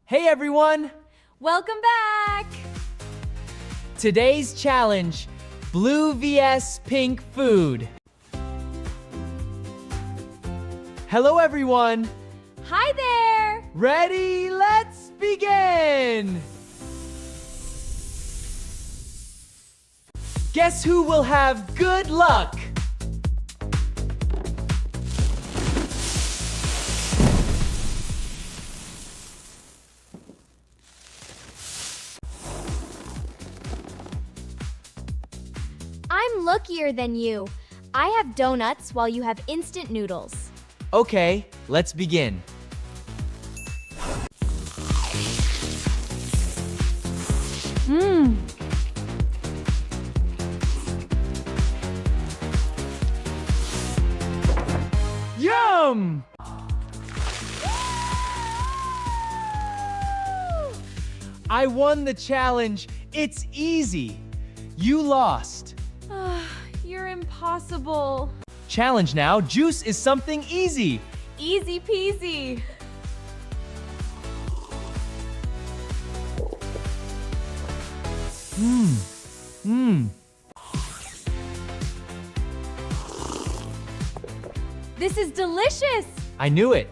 Hey everyone! Welcome back! Today's challenge, blue vs pink food. Hello everyone! Hi there! Ready? Let's begin! Guess who will have good luck? I'm luckier than you. I have donuts while you have instant noodles. Okay, let's begin. Yum! I won the challenge. It's easy. You lost. You're impossible. Challenge now. Juice is something easy. Easy peasy. This is delicious. I knew it.